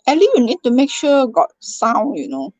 At least you need to make sure got sound, you know.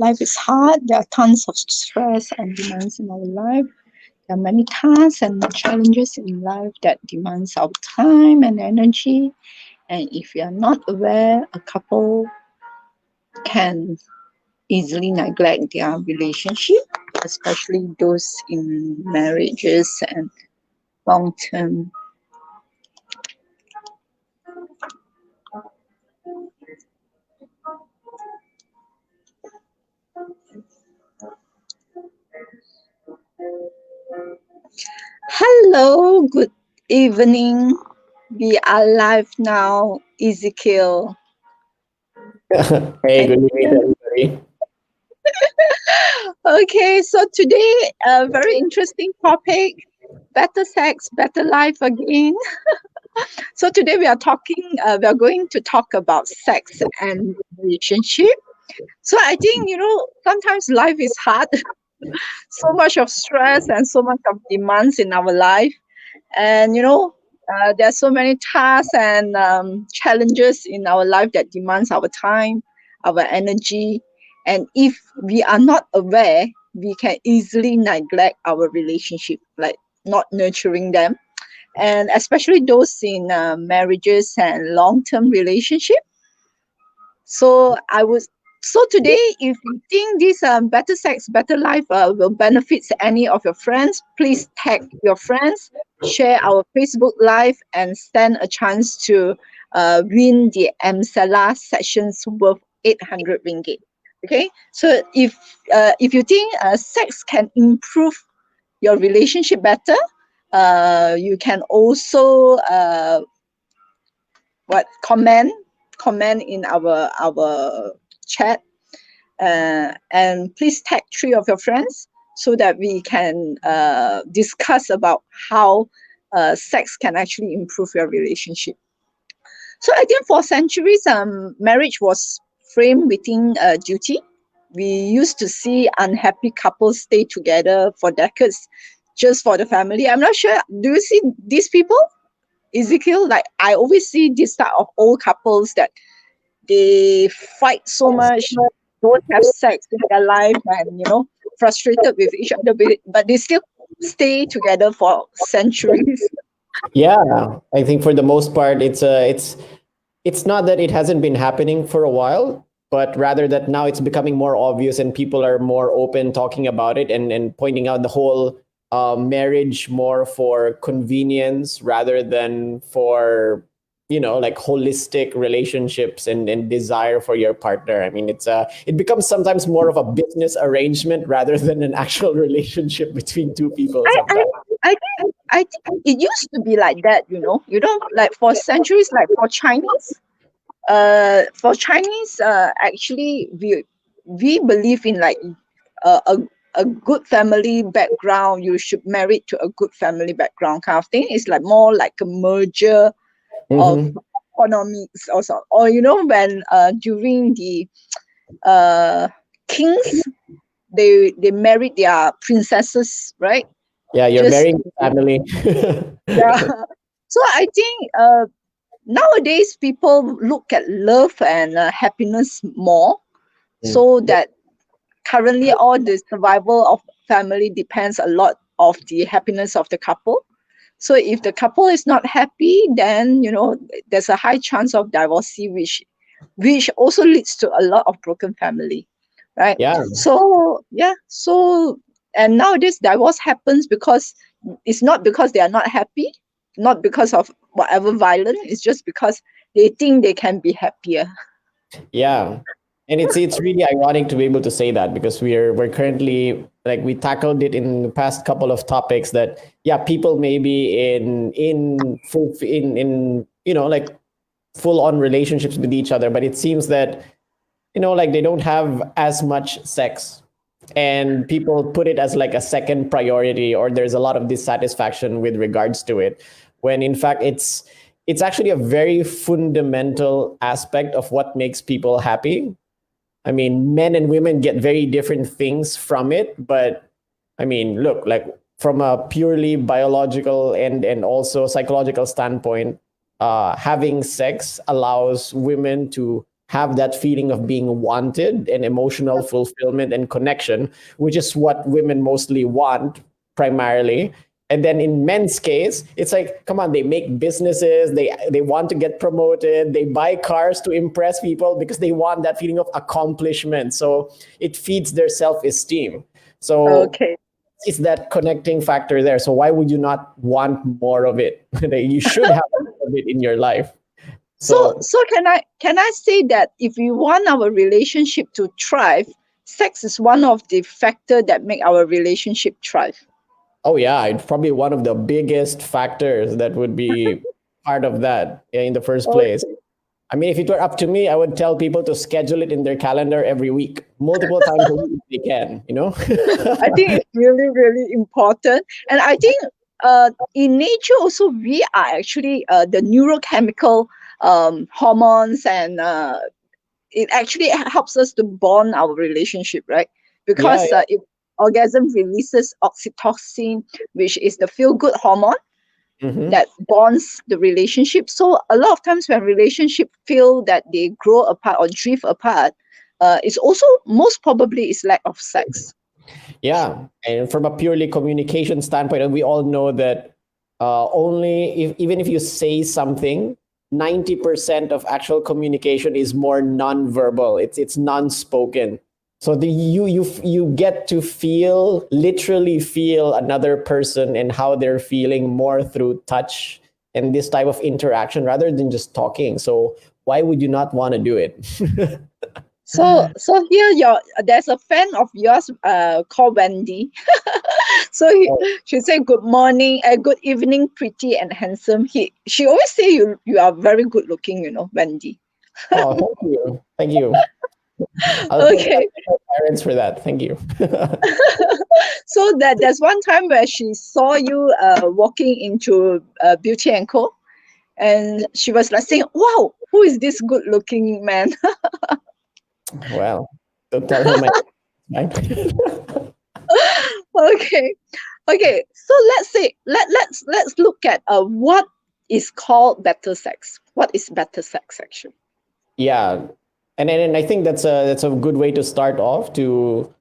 Life is hard. There are tons of stress and demands in our life. There are many tasks and challenges in life that demands our time and energy. And if you are not aware, a couple can easily neglect their relationship, especially those in marriages and long term. Hello, good evening. We are live now, Ezekiel. Hey, good evening to everybody. Okay, so today a very interesting topic, better sex, better life again. So today we are going to talk about sex and relationship. So I think, sometimes life is hard, so much of stress and so much of demands in our life. And, there are so many tasks and challenges in our life that demands our time, our energy. And if we are not aware, we can easily neglect our relationship, like not nurturing them. And especially those in marriages and long-term relationship. So I would so today, if you think this better sex, better life will benefit any of your friends, please tag your friends, share our Facebook Live, and stand a chance to win the MSela sessions worth 800 ringgit. Okay, so if you think sex can improve your relationship better, you can also comment in our chat, and please tag three of your friends so that we can discuss about how sex can actually improve your relationship. So I think for centuries, marriage was framed within duty. We used to see unhappy couples stay together for decades just for the family. I'm not sure, do you see these people, Ezekiel? Like, I always see this type of old couples that they fight so much, don't have sex in their life, and frustrated with each other, but they still stay together for centuries. Yeah, I think for the most part, it's not that it hasn't been happening for a while, but rather that now it's becoming more obvious and people are more open talking about it and pointing out the whole marriage more for convenience rather than for like holistic relationships and desire for your partner. I mean, it becomes sometimes more of a business arrangement rather than an actual relationship between two people I I sometimes. I think it used to be like that. Like for centuries, like for Chinese, actually we believe in like a a good family background. You should marry to a good family background kind of thing. It's like more like a merger of Mm-hmm. economics also, or when during the uh kings, they married their princesses, right? Yeah, you're Just marrying family. yeah, So I think nowadays people look at love and happiness more, Mm. so that currently all the survival of family depends a lot of the happiness of the couple. So if the couple is not happy, then there's a high chance of divorcee, which also leads to a lot of broken family, right? Yeah. So yeah, so and nowadays divorce happens because it's not because they are not happy, not because of whatever violence. It's just because they think they can be happier. Yeah. And it's really ironic to be able to say that, because we're currently, like, we tackled it in the past couple of topics, that yeah, people may be in like full on relationships with each other, but it seems that like they don't have as much sex, and people put it as like a second priority, or there's a lot of dissatisfaction with regards to it, when in fact it's actually a very fundamental aspect of what makes people happy. I mean, men and women get very different things from it, but I mean, look, like, from a purely biological and also psychological standpoint, having sex allows women to have that feeling of being wanted and emotional fulfillment and connection, which is what women mostly want primarily. And then in men's case, it's like, come on, they make businesses, they want to get promoted, they buy cars to impress people because they want that feeling of accomplishment. So it feeds their self-esteem. So Okay. it's that connecting factor there. So why would you not want more of it? You should have more of it in your life. So So so can I say that if we want our relationship to thrive, sex is one of the factor that make our relationship thrive. oh yeah, it's probably one of the biggest factors that would be part of that in the first place. Okay. I mean, if it were up to me, I would tell people to schedule it in their calendar every week, multiple times a week if they can. I think it's really, really important. And I think in nature also we are actually the neurochemical hormones, and it actually helps us to bond our relationship, right? Yeah, Because if orgasm releases oxytocin, which is the feel good hormone yeah. Hmm. that bonds the relationship. So a lot of times when relationship feel that they grow apart or drift apart, it's also most probably is lack of sex. Yeah, and from a purely communication standpoint, and we all know that only if, even if you say something, 90% of actual communication is more non-verbal. It's non-spoken. So you get to literally feel another person and how they're feeling more through touch and this type of interaction rather than just talking. So why would you not want to do it? So here there's a fan of yours called Wendy. So she said good morning, good evening, pretty and handsome. She always say you are very good looking, Wendy. Oh, thank you. Thank you. I'll Okay. thank my parents for that. Thank you. So there's one time where she saw you walking into Beauty and Co, and she was like saying, "Wow, who is this good looking man?" Well, don't tell her my name. Okay. Okay, so let's say let's look at what is called better sex. What is better sex actually? Yeah, and I think that's a good way to start off to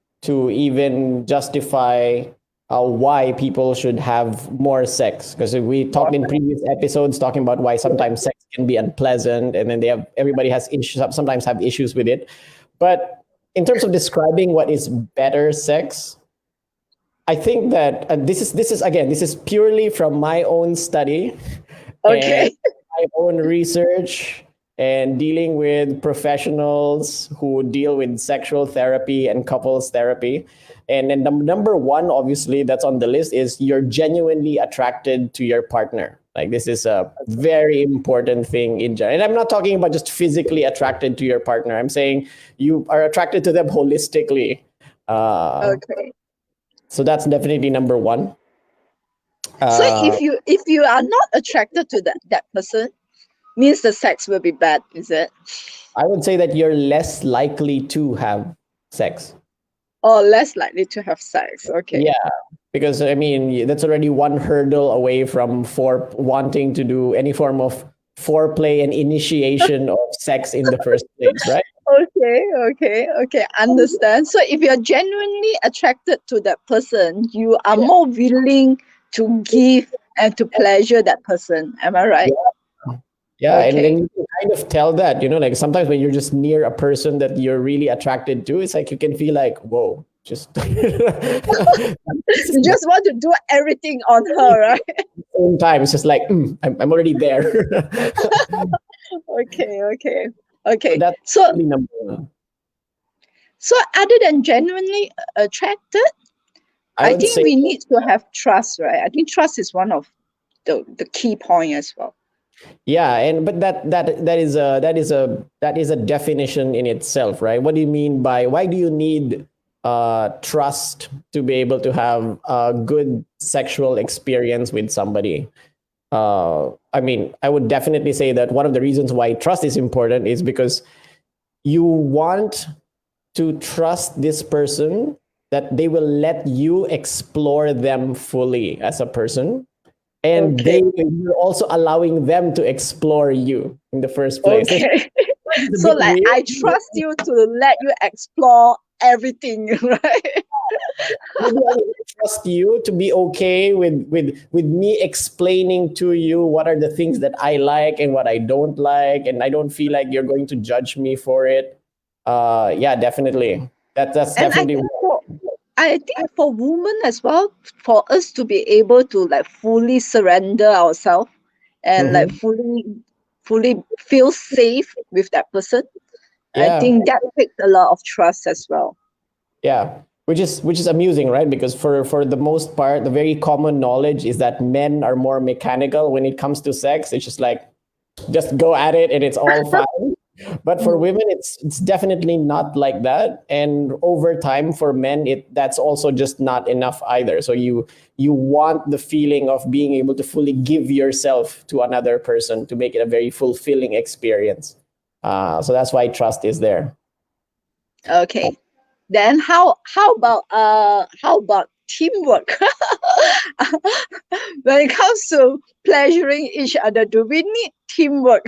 even justify why people should have more sex, because we talked in previous episodes talking about why sometimes sex can be unpleasant, and then everybody has issues, sometimes have issues with it. But in terms of describing what is better sex, I think that this is purely from my own study and Okay. my own research and dealing with professionals who deal with sexual therapy and couples therapy. And then the number one, obviously, that's on the list is you're genuinely attracted to your partner. Like, this is a very important thing in general. And I'm not talking about just physically attracted to your partner. I'm saying you are attracted to them holistically. Uh, Okay. so that's definitely number one. So Uh, if you are not attracted to that person, means the sex will be bad, is it? I would say that you're less likely to have sex. Or less likely to have sex. Okay. Yeah. because I mean that's already one hurdle away from for wanting to do any form of foreplay and initiation of sex in the first place, right? Okay. Understand. So if you're genuinely attracted to that person, you are more willing to give and to pleasure that person. Am I right? Yeah, and Okay. then you can kind of tell that, like sometimes when you're just near a person that you're really attracted to, it's like you can feel like, whoa, just You just want to do everything on her, right? same time. It's just like, I'm already there. Okay. So Okay. that's So really number one. so other than genuinely attracted, I I would think say, we need to have trust, right? I think trust is one of the key point as well. yeah, and but that is a definition in itself, right? What do you mean by why do you need trust to be able to have a good sexual experience with somebody? I mean, I would definitely say that one of the reasons why trust is important is because you want to trust this person that they will let you explore them fully as a person, and Okay. you're also allowing them to explore you in the first place. It's Okay. a So bit like weird. I trust you to let you explore everything, right? Maybe I would trust you to be okay with me explaining to you what are the things that I like and what I don't like, and I don't feel like you're going to judge me for it. Yeah, definitely. That's And definitely. I think for women as well, for us to be able to like fully surrender ourselves and like Mhm. fully feel safe with that person, I Yeah, think that takes a lot of trust as well. yeah. Which is amusing, right? Because for the most part, the very common knowledge is that men are more mechanical when it comes to sex. It's just like just go at it and it's all fine. But for Mm. women, it's definitely not like that. And over time, for men, that's also just not enough either. So you want the feeling of being able to fully give yourself to another person to make it a very fulfilling experience. So that's why trust is there. Okay. Then how about teamwork? When it comes to pleasuring each other, do we need teamwork?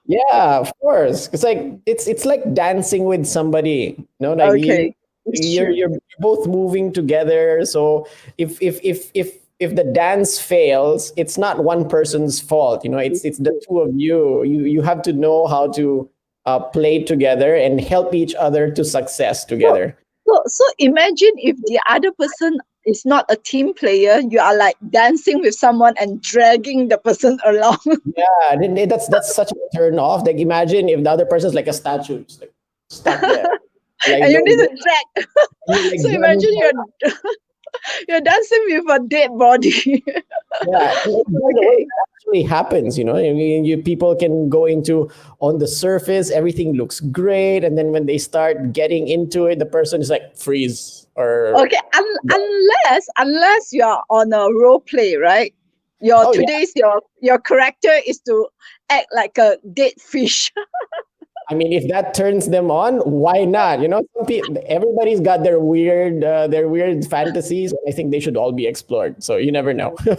Yeah, of course. It's like it's like dancing with somebody. Like Okay, it's true. you're both moving together. So if the dance fails, it's not one person's fault. It's the two of you. You have to know how to play together and help each other to success So, together. so imagine if the other person is not a team player, you are like dancing with someone and dragging the person along. Yeah, that's such a turn off. Like imagine if the other person's like a statue, just like stuck there. Like And you no, need to drag. you're like So dragging. imagine you're dancing with a dead body. Yeah, and by the way, Okay. that actually happens. I mean, people can go into on the surface, everything looks great, and then when they start getting into it, the person is like freeze or Okay, unless you're on a role play, right? oh yeah. Your character is to act like a dead fish. I mean, if that turns them on, why not? Everybody's got their weird fantasies. And I think they should all be explored. So you never know. Okay,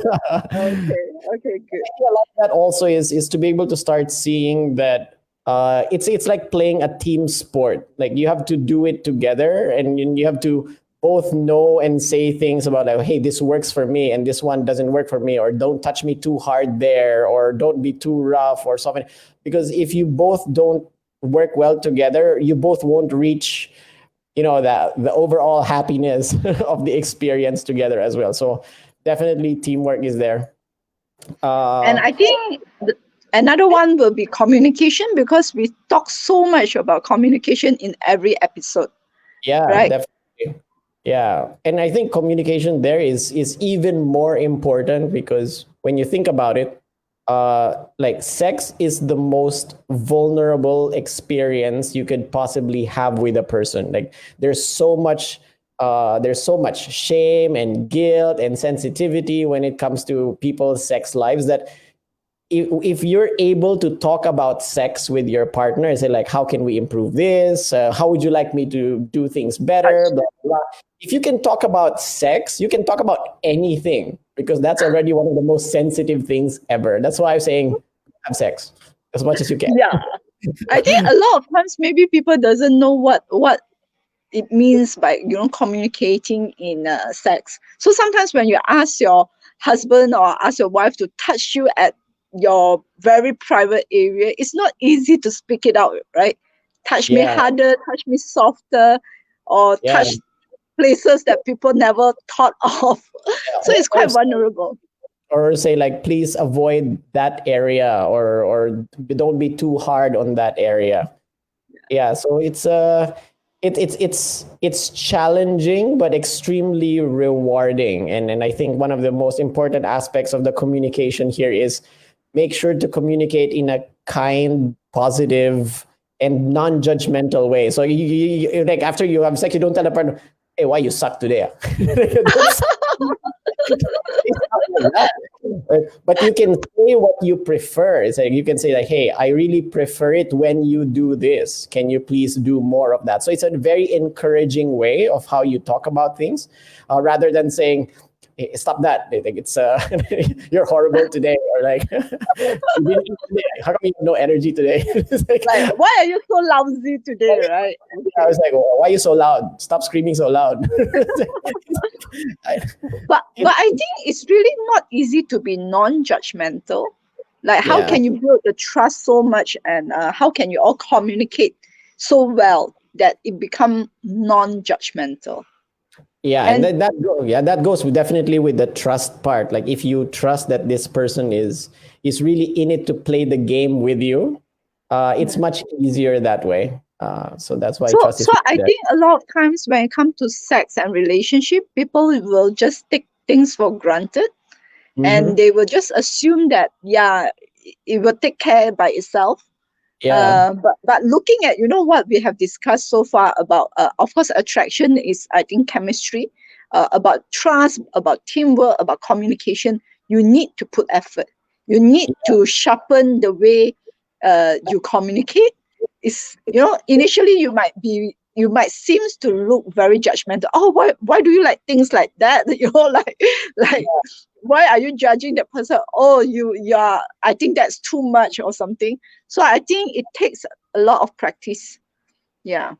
okay, good. A lot of that also is to be able to start seeing that it's like playing a team sport. Like you have to do it together, and you have to both know and say things about like, hey, this works for me, and this one doesn't work for me, or don't touch me too hard there, or don't be too rough or something. Because if you both don't work well together, you both won't reach the overall happiness of the experience together as well. So definitely teamwork is there. And uh I think another one will be communication because we talk so much about communication in every episode, Yeah, right? definitely. Yeah, and I think communication there is even more important because when you think about it, like sex is the most vulnerable experience you could possibly have with a person. Like there's so much shame and guilt and sensitivity when it comes to people's sex lives that if you're able to talk about sex with your partner, say like, how can we improve this? How would you like me to do things better? Blah, blah. If you can talk about sex, you can talk about anything because that's already one of the most sensitive things ever. That's why I'm saying have sex as much as you can. Yeah. I think a lot of times maybe people doesn't know what it means by communicating in sex. So sometimes when you ask your husband or ask your wife to touch you at your very private area, it's not easy to speak it out, right? Touch me Yeah, harder, touch me softer, or yeah. touch places that people never thought of. So it's Or quite vulnerable. or say like please avoid that area or don't be too hard on that area. Yeah, so it's challenging but extremely rewarding, and I think one of the most important aspects of the communication here is make sure to communicate in a kind, positive, and non-judgmental way. So like after you have sex, you don't tell the partner, hey, why you suck today? Don't but you can say what you prefer. It's like you can say like, hey, I really prefer it when you do this. Can you please do more of that? So it's a very encouraging way of how you talk about things, rather than saying, hey, stop that. I think it's you're horrible today, or like you didn't eat today. How come you have no energy today? It's like, Like, why are you so lousy today, right? I was like, why are you so loud? Stop screaming so loud. But I think it's really not easy to be non-judgmental. Like, how Yeah. can you build the trust so much, and how can you all communicate so well that it become non-judgmental? Yeah, and And that goes definitely with the trust part. Like if you trust that this person is really in it to play the game with you, it's much easier that way. So that's why so, trust is so I really think a lot of times when it comes to sex and relationship, people will just take things for granted, there. and they will just assume that, yeah, it will take care by itself. Yeah, But looking at what we have discussed so far about, of course, attraction is, I think, chemistry, about trust, about teamwork, about communication. You need to put effort. You need to sharpen the way you communicate. Is initially you might seems to look very judgmental. Oh, why do you like things like that? Like why are you judging that person? Oh, you are, I think that's too much or something. So I think it takes a lot of practice. Yeah.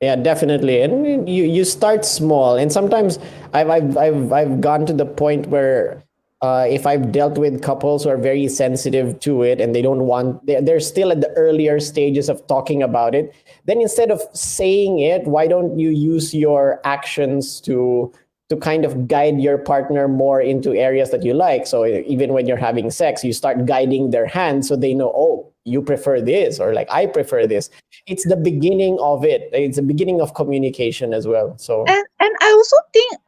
yeah, definitely. And you start small, and sometimes I've gone to the point where if I've dealt with couples who are very sensitive to it and they don't want they're still at the earlier stages of talking about it, then instead of saying it, why don't you use your actions to kind of guide your partner more into areas that you like. So even when you're having sex, you start guiding their hand so they know, oh, you prefer this, or like I prefer this. It's the beginning of it. It's the beginning of communication as well. So And I also think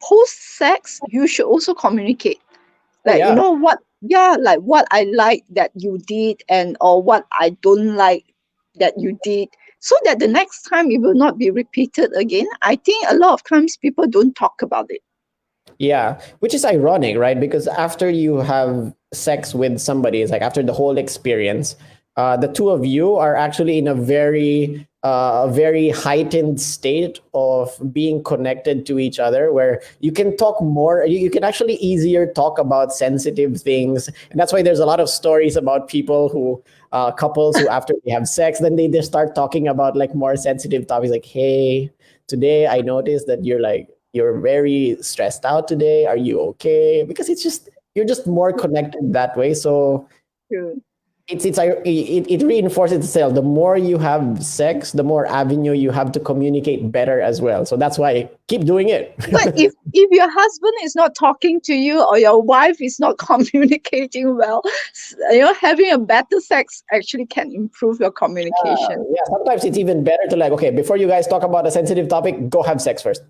post sex you should also communicate. oh Like, yeah. what, yeah, like what I like that you did, and or what I don't like that you did, so that the next time it will not be repeated again. I think a lot of times people don't talk about it. Yeah, which is ironic, right? Because after you have sex with somebody, it's like after the whole experience, the two of you are actually in a very heightened state of being connected to each other, where you can talk more. You can actually easier talk about sensitive things, and that's why there's a lot of stories about people who. Couples who after they have sex, then they just start talking about like more sensitive topics, like, "Hey, today I noticed that you're very stressed out today. Are you okay?" Because you're just more connected that way. So True. it reinforces itself. The more you have sex, the more avenue you have to communicate better as well. So that's why keep doing it. But if your husband is not talking to you, or your wife is not communicating well, having a better sex actually can improve your communication. Yeah, sometimes it's even better to like, okay, before you guys talk about a sensitive topic, go have sex first.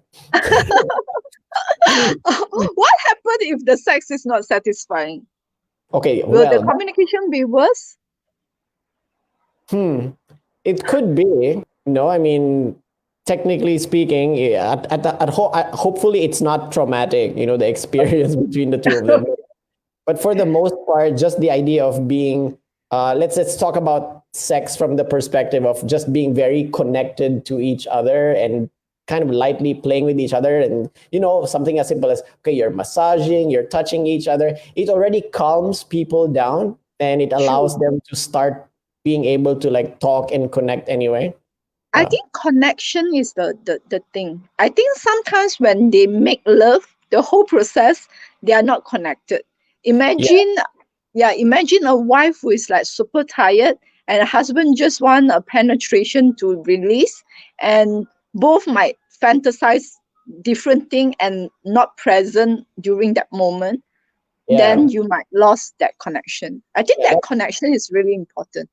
What happened if the sex is not satisfying? Okay, Will the well, communication be worse? it could be. No, I mean, technically speaking, yeah, hopefully it's not traumatic. The experience between the two of them. But for the most part, just the idea of being, let's talk about sex from the perspective of just being very connected to each other and kind of lightly playing with each other, and something as simple as, okay, you're massaging, you're touching each other. It already calms people down, and it True. allows them to start being able to like talk and connect anyway. I Yeah, think connection is the thing. I think sometimes when they make love, the whole process, they are not connected. yeah, Imagine, yeah, imagine a wife who is like super tired and a husband just want a penetration to release, and both might fantasize different thing and not present during that moment, then yeah, you might lost that connection. I think yeah. that connection is really important.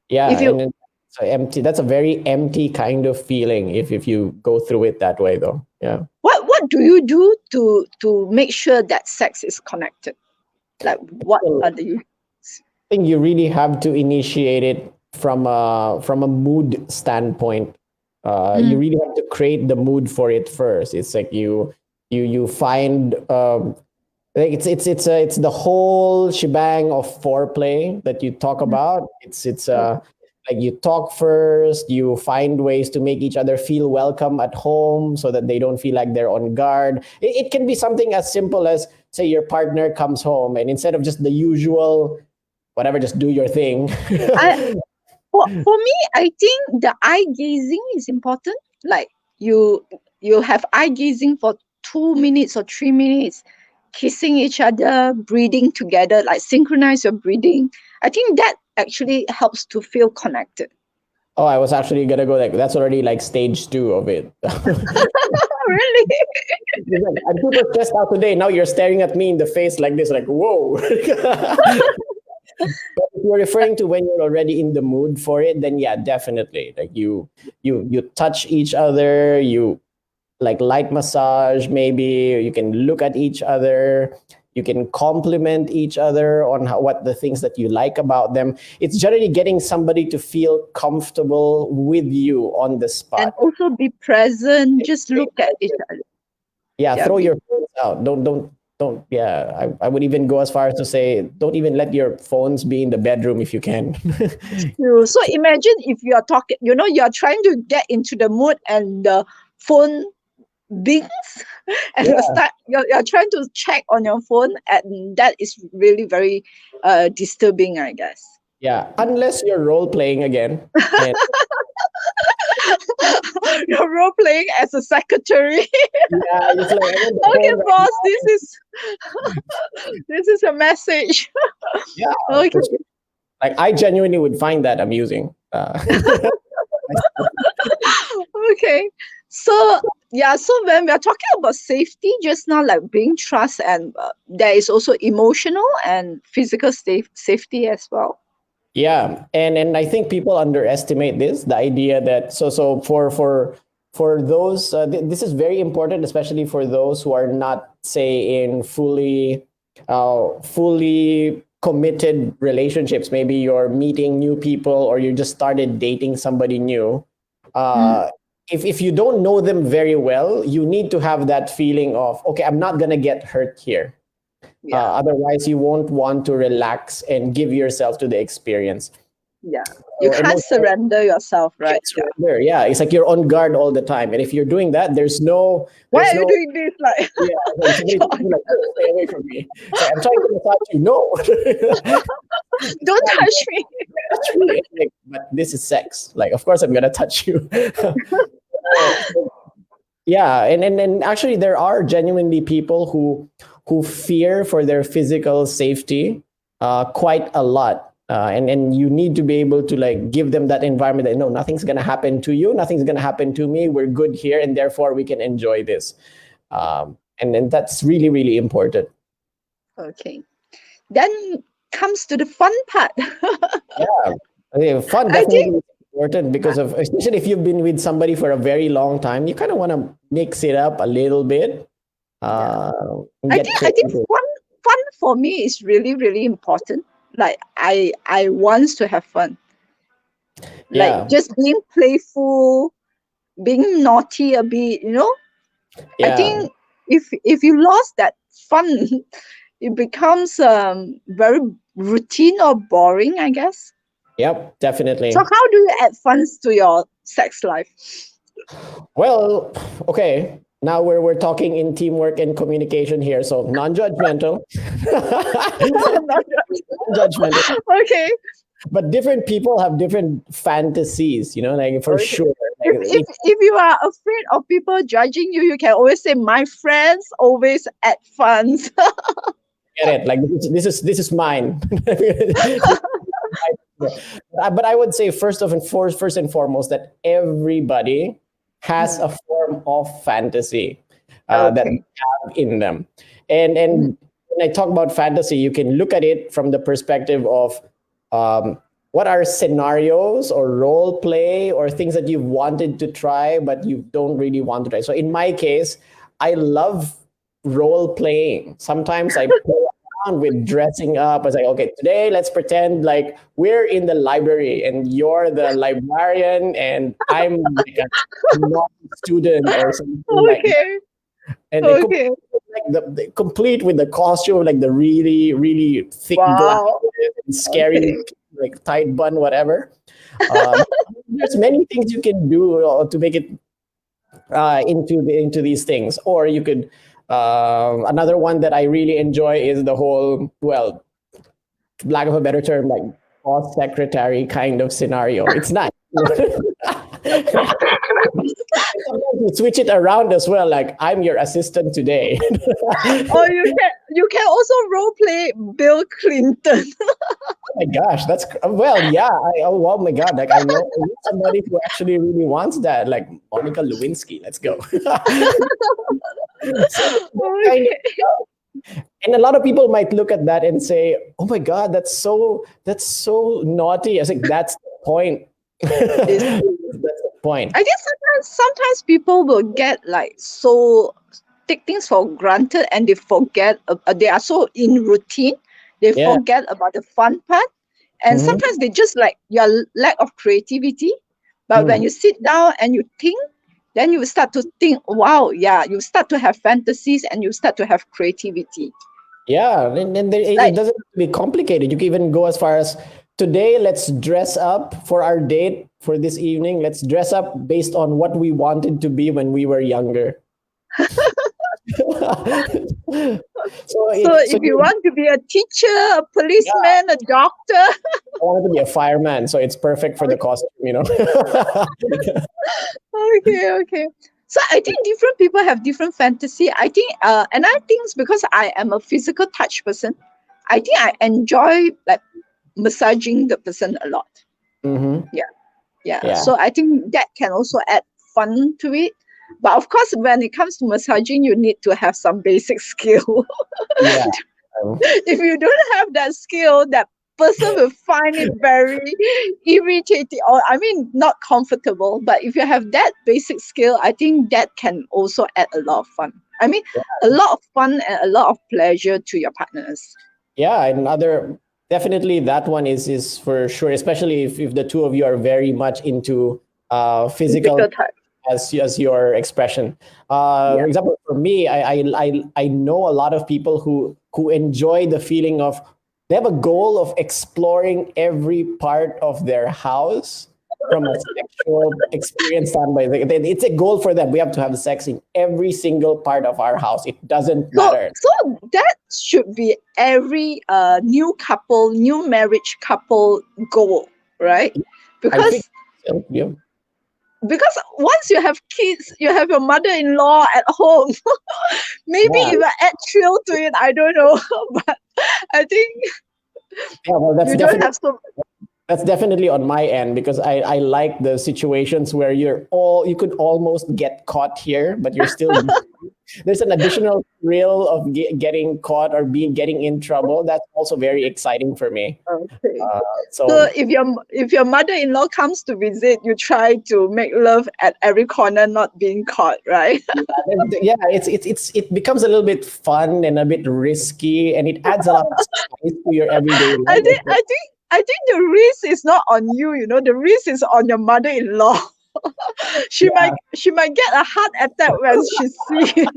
Yeah, If you and it's a empty. That's a very empty kind of feeling if you go through it that way, though. Yeah. what do you do to make sure that sex is connected? Like what Well, are the I think you really have to initiate it from a mood standpoint. You mm, really have to create the mood for it first. It's like you find like it's the whole shebang of foreplay that you talk mm, about. It's okay. like you talk first, you find ways to make each other feel welcome at home so that they don't feel like they're on guard. It can be something as simple as, say, your partner comes home and instead of just the usual whatever, just do your thing. I for me, I think the eye gazing is important. Like you you have eye gazing for 2 minutes or 3 minutes, kissing each other, breathing together, like synchronize your breathing. I think that actually helps to feel connected. Oh, I was actually gonna go like that's already like stage two of it. Really? I'm super stressed out today. Now you're staring at me in the face like this, like whoa. But if you're referring to when you're already in the mood for it, then yeah, definitely. Like you touch each other, you like light massage, maybe you can look at each other, you can compliment each other on what the things that you like about them. It's generally getting somebody to feel comfortable with you on the And spot. also be present, just look at each other. Yeah, Yeah, throw your phones out. Don't. Yeah, I would even go as far as to say, don't even let your phones be in the bedroom if you can. true. So imagine if you are talking, you are trying to get into the mood and the phone bings and Yeah, you're trying to check on your phone, and that is really very disturbing, I guess. yeah, unless you're role playing again. And You're role playing as a secretary. yeah, it's like I want the Okay, phone right boss, now. this is a message. Yeah, Okay. for sure. Like I genuinely would find that amusing. Okay. So yeah, so when we are talking about safety just now, like being trust, and there is also emotional and physical safety as well. Yeah, and I think people underestimate this. The idea that so for those this is very important, especially for those who are not, say, in fully committed relationships. Maybe you're meeting new people or you just started dating somebody new. Mm, Uh, if you don't know them very well, you need to have that feeling of, okay, I'm not gonna get hurt here. yeah, Otherwise, you won't want to relax and give yourself to the experience. yeah. You So can't surrender yourself, right? can't Yeah. surrender. Yeah, it's like you're on guard all the time, and if you're doing that, Why there's are you no, doing this? Like, yeah. Like somebody's you're like, oh, stay away from me. It's like I'm trying to massage you. No, don't touch me. touch me. Like, but this is sex. Like, of course I'm gonna touch you. So, yeah, and actually, there are genuinely people who fear for their physical safety quite a lot. And you need to be able to like give them that environment that no, nothing's gonna happen to you, nothing's gonna happen to me. We're good here, and therefore we can enjoy this. And that's really really important. Okay. Then comes to the fun part. Yeah, I mean, fun I think definitely is important because of, especially if you've been with somebody for a very long time, you kind of want to mix it up a little bit, yeah. uh, and I get think I think creative. fun for me is really really important. Like I wants to have fun. Like Yeah, just being playful, being naughty a bit. I yeah, think if you lost that fun, it becomes very routine or boring, I guess. Yep, So definitely. how do you add fun to your sex life? Well, okay. Now we're talking in teamwork and communication here, so non-judgmental, non-judgmental. Okay. But different people have different fantasies, like for Okay. sure. Like If you are afraid of people judging you, you can always say, "My friends always add funds." get it. Like this is mine. But I would say first and foremost that everybody has a form of fantasy that they Okay. have in them, and when I talk about fantasy, you can look at it from the perspective of what are scenarios or role play or things that you've wanted to try but you don't really want to try. So in my case, I love role playing. Sometimes I play around with dressing up. I was like, okay, today let's pretend like we're in the library and you're the librarian and I'm like a non student or something like that. Okay. And Okay. complete with the costume, like the really, really thick glasses Wow. and scary, Okay. like tight bun, whatever. Um, there's many things you can do to make it into these things, or you could. Another one that I really enjoy is the whole, well, lack of a better term, like boss secretary kind of scenario. It's not. Sometimes you switch it around as well. Like I'm your assistant today. Or you can also role play Bill Clinton. Oh my gosh, that's well, yeah. Oh my god, like I know somebody who actually really wants that, like Monica Lewinsky. Let's go. So that kind of, Okay. and a lot of people might look at that and say, "Oh my god, that's so naughty." I was like, that's the point. It's That's the point. I think sometimes people will get like so take things for granted and they forget they are so in routine they Yeah. forget about the fun part, and Hmm. sometimes they just like your lack of creativity. But when Mm. you sit down and you think, then you start to think, wow, yeah, you start to have fantasies and you start to have creativity. Yeah, and it Like, doesn't have to be complicated. You can even go as far as today, let's dress up for our date for this evening. Let's dress up based on what we wanted to be when we were younger. So, so if you want to be a teacher, a yeah, policeman, a doctor. I wanted to be a fireman, so it's perfect for the costume. Okay, okay. So I think different people have different fantasy. I think and I think it's because I am a physical touch person. I think I enjoy like massaging the person a lot. Hmm. Yeah. Yeah. Yeah, So I think that can also add fun to it. But of course, when it comes to massaging, you need to have some basic skill. yeah. If you don't have that skill, that person will find it very irritating, or I mean not comfortable. But if you have that basic skill, I think that can also add a lot of fun. I mean, a lot of fun and a lot of pleasure to your partners. Yeah, another definitely that one is for sure, especially if the two of you are very much into physical Physical type. as your expression. Yeah. For example, for me, I know a lot of people who enjoy the feeling of they have a goal of exploring every part of their house from a sexual experience standpoint. It's a goal for them. We have to have sex in every single part of our house. It doesn't So, matter. so that should be every new couple, new marriage couple goal, right? I think. Because Yeah. because once you have kids, you have your mother-in-law at home. Maybe Yeah. if I add thrill to it, I don't know, but I think Yeah, well, you don't have so. that's definitely on my end because I like the situations where you could almost get caught here, but you're still there's an additional thrill of getting caught or getting in trouble. That's also very exciting for me. Okay. Uh, So so if your mother-in-law comes to visit, you try to make love at every corner, not being caught, right? yeah, it becomes a little bit fun and a bit risky, and it adds a lot of spice to your everyday I think life. I think I think the risk is not on you. The risk is on your mother-in-law. she might Yeah, she might get a heart attack when she sees it.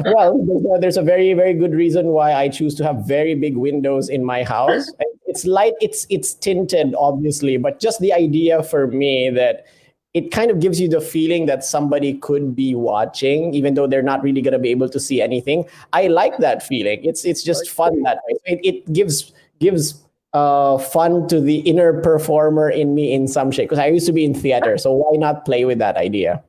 Well, there's a very, very good reason why I choose to have very big windows in my house. It's light, it's tinted, obviously, but just the idea for me that it kind of gives you the feeling that somebody could be watching, even though they're not really going to be able to see anything. I like that feeling. It's just fun that way. It gives fun to the inner performer in me in some shape, because I used to be in theater, so why not play with that idea?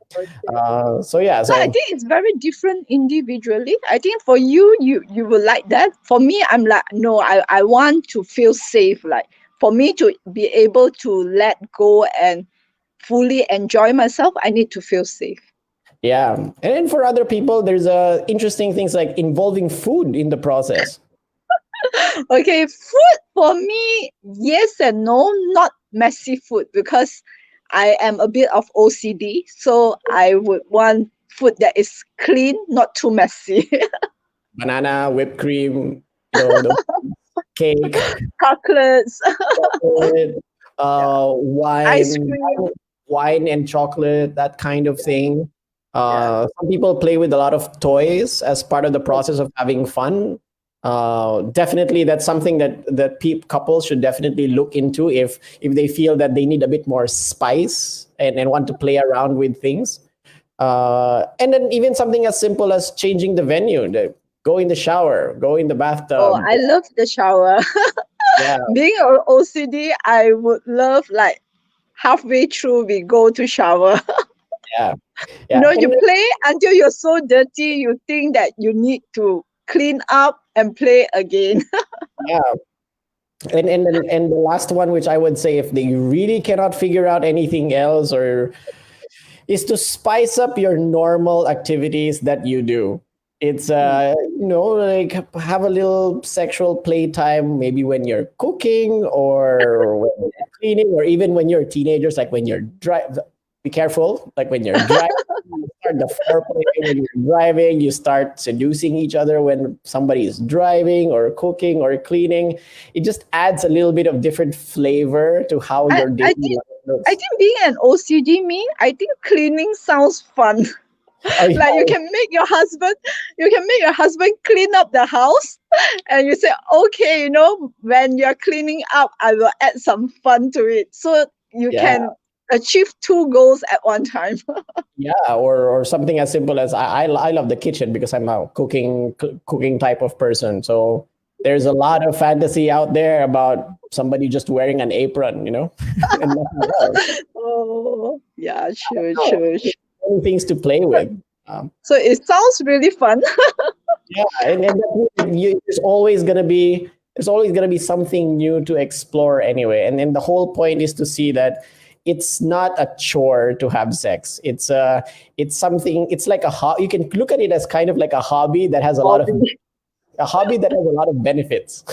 So yeah, So I so think it's very different individually. I think for you, you will like that. For me, I'm like, no, I want to feel safe. Like for me to be able to let go and fully enjoy myself, I need to feel safe. yeah, and then for other people, there's interesting things like involving food in the process. Okay, food for me, yes and no, not messy food because I am a bit of OCD. So I would want food that is clean, not too messy. Banana, whipped cream, the cake, Chocolates, chocolate, yeah, ice wine, cream, wine and chocolate, that kind of thing. yeah. Some people play with a lot of toys as part of the process of having fun. Definitely, that's something that couples should definitely look into if they feel that they need a bit more spice and want to play around with things. And then even something as simple as changing the venue, go in the shower, go in the Oh, bathtub. I love the shower. Yeah, Being a OCD, I would love like halfway through we go to shower. yeah, You yeah, know, you and play until you're so dirty, you think that you need to clean up and play again. yeah, and the last one, which I would say, if they really cannot figure out anything else, or is to spice up your normal activities that you do. It's like have a little sexual playtime, maybe when you're cooking or when you're cleaning, or even when you're teenagers, like when you're driving. Be careful, like when you're driving, you start the foreplay when you're driving. You start seducing each other when somebody is driving or cooking or cleaning. It just adds a little bit of different flavor to how I, your daily I think life I looks. think being an OCD me, I think cleaning sounds fun. Oh yeah, Like you can make your husband clean up the house and you say, okay, when you're cleaning up, I will add some fun to it. So you yeah. can achieve two goals at one time. Yeah, or something as simple as I love the kitchen because I'm a cooking type of person. So there's a lot of fantasy out there about somebody just wearing an apron, and nothing else. Oh, yeah, sure, Oh, sure, sure. many things to play with. Um, So it sounds really fun. yeah, and there's always gonna be something new to explore anyway. And then the whole point is to see that it's not a chore to have sex. It's something. It's like a hobby. You can look at it as kind of like a hobby that has Hobby. a lot of benefits.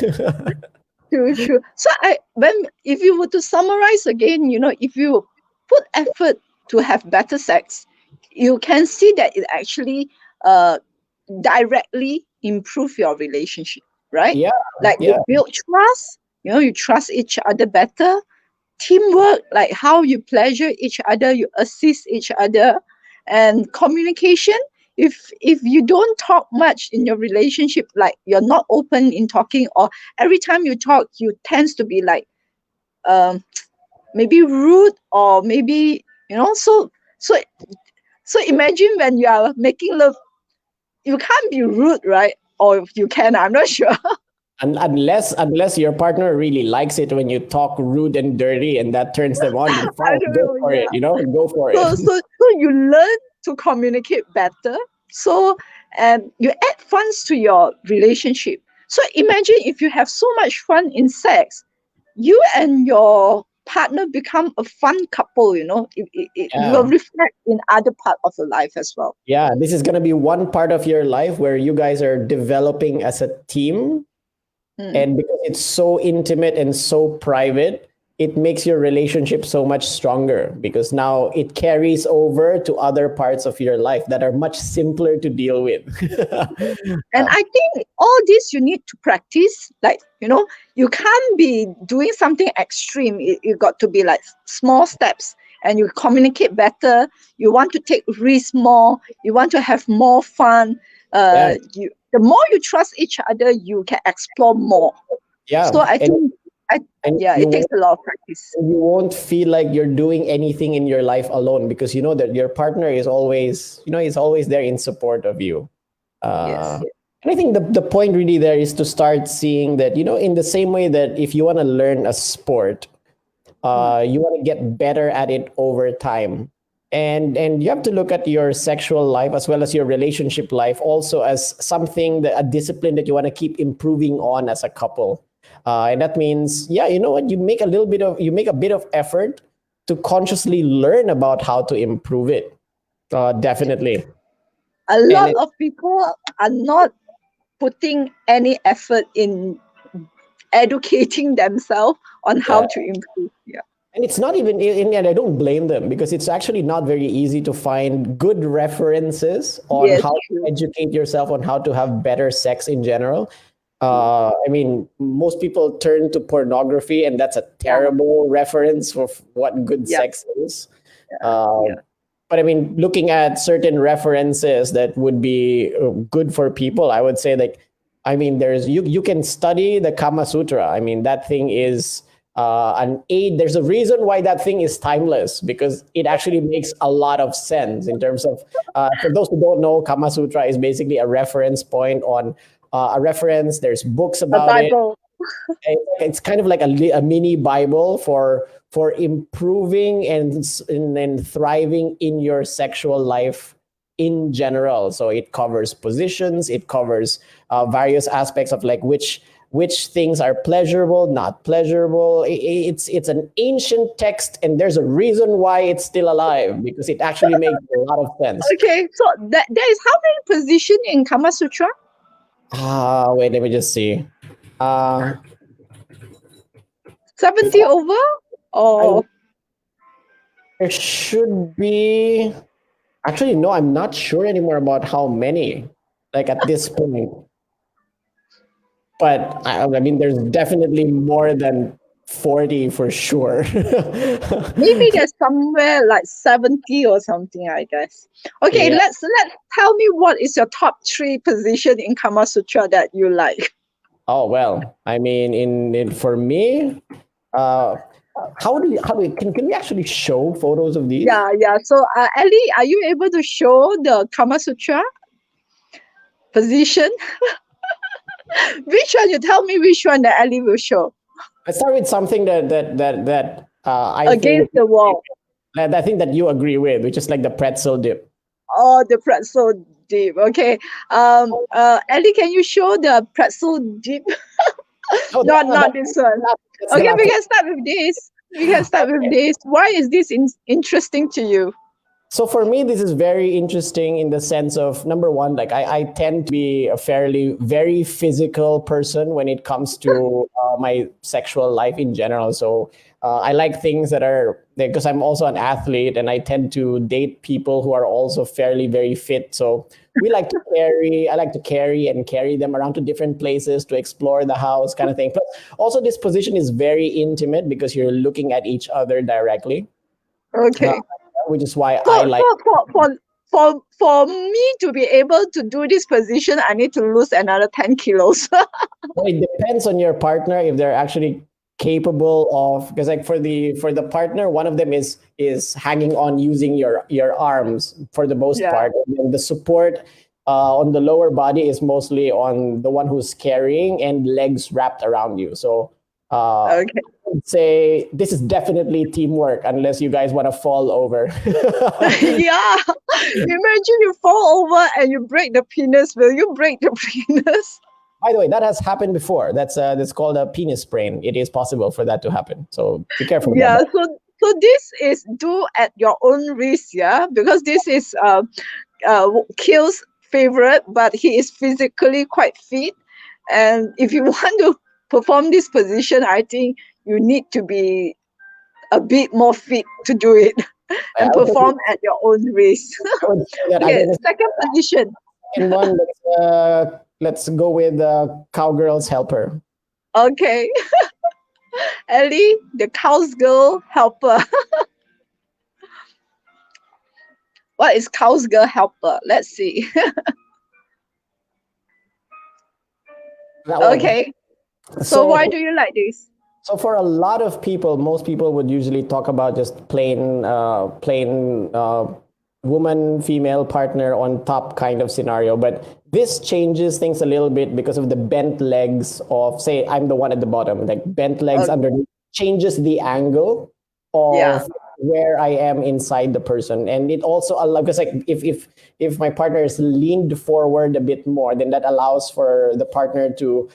True, true. So if you were to summarize again, if you put effort to have better sex, you can see that it actually uh directly improve your relationship, right? Yeah, Like yeah, it build trust. You trust each other better. Teamwork, like how you pleasure each other, you assist each other, and communication. If you don't talk much in your relationship, like you're not open in talking, or every time you talk, you tends to be like um maybe rude, or maybe so so imagine when you are making love, you can't be rude, right? Or if you can, I'm not sure. and unless your partner really likes it when you talk rude and dirty, and that turns them on, then I fine, don't go know. for it. Yeah. Go for it. So you learn to communicate better. So and you add funds to your relationship. So imagine if you have so much fun in sex, you and your partner become a fun couple. It will Yeah. reflect in other part of your life as well. Yeah, this is going to be one part of your life where you guys are developing as a team. Mm. And because it's so intimate and so private, it makes your relationship so much stronger, because now it carries over to other parts of your life that are much simpler to deal with. And I think all this you need to practice. Like, you can't be doing something extreme. It got to be like small steps. and you communicate better. You want to take risks more. You want to have more fun. Yeah, The more you trust each other, you can explore more. So yeah, I think, and yeah, it takes a lot of practice. you won't feel like you're doing anything in your life alone, because you know that your partner is always, is always there in support of you. Yes. And I think the point really there is to start seeing that, in the same way that if you want to learn a sport, Mm. you want to get better at it over time. And you have to look at your sexual life as well as your relationship life also as something, that a discipline that you want to keep improving on as a couple. And that means, yeah, you know what, you make a bit of effort to consciously learn about how to improve it. Definitely. A And lot of people are not putting any effort in educating themselves on how yeah, to improve. Yeah. and it's not even, and I don't blame them, because it's actually not very easy to find good references on Yes, how to true. educate yourself on how to have better sex in general. I mean, most people turn to pornography, and that's a Yeah. terrible reference for what good Yeah. sex is. Uh, Yeah. but I mean, looking at certain references that would be good for people, I would say, like, I mean, you can study the Kama Sutra. I mean, that thing is an aid. There's a reason why that thing is timeless, because it actually makes a lot of sense in terms of, for those who don't know, Kama Sutra is basically a reference point on a reference. There's books The about it. Bible. It's kind of like a mini Bible for improving and thriving in your sexual life in general. So it covers positions, it covers various aspects of like which things are pleasurable, not pleasurable. It's an ancient text, and there's a reason why it's still alive, because it actually makes a lot of sense. Okay, so there is how many position in Kama Sutra? Wait, let me just see. Uh, 70 over? I Or There should be. Actually, no, I'm not sure anymore about how many, like at this point. But I mean, there's definitely more than 40 for sure. maybe there's somewhere like 70 or something, I guess. Okay, Yeah. let's tell me what is your top three position in Kama Sutra that you like. Oh well. I mean, in for me, uh, can we actually show photos of these? Yeah, yeah. So, Ellie, are you able to show the Kama Sutra position? Which one? You tell me which one that Ellie will show. Let's start with something that I think Against the wall. that I think that you agree with, which is like the pretzel dip. Oh, the pretzel dip. Okay. Ellie, can you show the pretzel dip? Oh, Not this one. that's the Okay, last we one. can start with this. We can start with this. Why is this interesting to you? So for me, this is very interesting in the sense of, number one, like I tend to be a fairly very physical person when it comes to my sexual life in general. So I like things that are, because I'm also an athlete, and I tend to date people who are also fairly very fit. So I like to carry and carry them around to different places to explore the house, kind of thing. But also, this position is very intimate because you're looking at each other directly, uh, Okay. which is why So I like. for me to be able to do this position, I need to lose another 10 kilos. Well, it depends on your partner if they're actually capable of, because like for the partner, one of them is hanging on using your arms for the most Yeah. part, and then the support on the lower body is mostly on the one who's carrying, and legs wrapped around you. So Okay. I would say this is definitely teamwork, unless you guys want to fall over. Yeah. Imagine you fall over and you break the penis. Will you break the penis? By the way, that has happened before. That's called a penis sprain. It is possible for that to happen. So be careful about Yeah. that. So this is do at your own risk, yeah, because this is Kill's favorite, but he is physically quite fit. And if you want to perform this position, I think you need to be a bit more fit to do it I and would say, perform at your own risk. I would say that Okay, again. The second position. second one, let's go with Cowgirl's helper. Okay, Ellie, the cow's girl helper. What is Cowgirl helper? Let's see. That one. Okay. So So why do you like this? So for a lot of people, most people would usually talk about just plain woman female partner on top kind of scenario. But this changes things a little bit because of the bent legs of, say, I'm the one at the bottom, like bent legs Okay. underneath changes the angle Yeah. of where I am inside the person, and it also allows, because like if my partner is leaned forward a bit more, then that allows for the partner to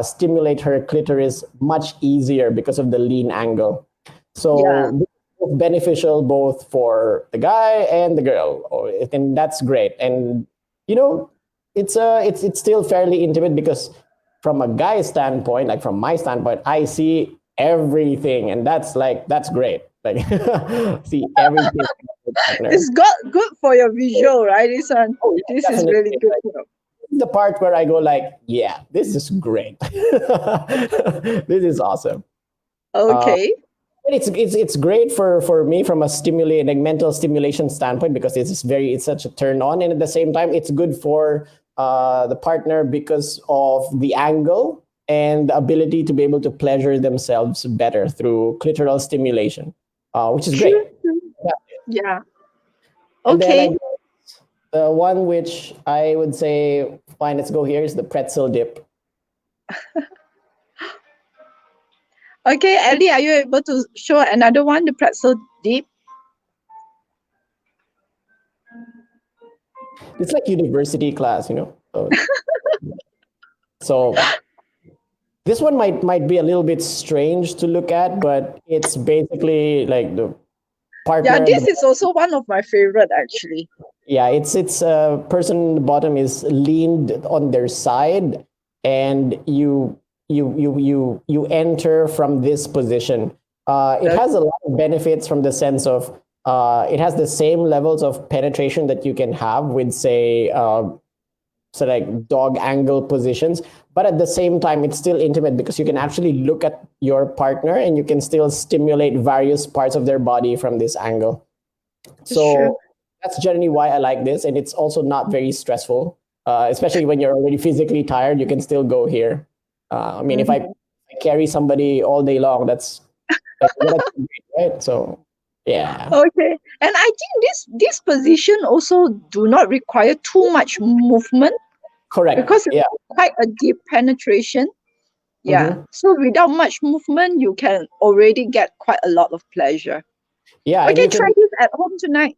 stimulate her clitoris much easier because of the lean angle. Yeah. So beneficial both for the guy and the girl, and that's great. And you know, it's still fairly intimate because from a guy standpoint, like from my standpoint, I see everything, and that's great. Like see everything. It's good for your visual, right? This one. Oh, This yeah, is definitely. really good for you. The part where I go like, yeah, this is great. This is awesome. Okay. It's great for me from a stimulate like mental stimulation standpoint because it's such a turn on, and at the same time it's good for the partner because of the angle and the ability to be able to pleasure themselves better through clitoral stimulation, which is great. True. Yeah. Yeah. And then I Okay. guess the one which I would say, fine, let's go here, is the pretzel dip. Okay, Ellie, are you able to show another one, the pretzel dip? It's like university class, you know. So this one might be a little bit strange to look at, but it's basically like the Yeah, partner at this the is also one of my favorite actually. yeah, it's person at the bottom is leaned on their side, and you enter from this position. It Okay. has a lot of benefits from the sense of it has the same levels of penetration that you can have with, say, so like dog angle positions, but at the same time it's still intimate because you can actually look at your partner and you can still stimulate various parts of their body from this angle. It's true. So that's generally why I like this, and it's also not very stressful, especially when you're already physically tired. You can still go here. I mean, if I Mhm. carry somebody all day long, that's like what I do, right? So yeah, Okay. And I think this position also do not require too much movement correct. because it's Yeah, quite a deep penetration. Yeah. hmm So without much movement, you can already get quite a lot of pleasure. yeah, and Okay, you try can this at home tonight.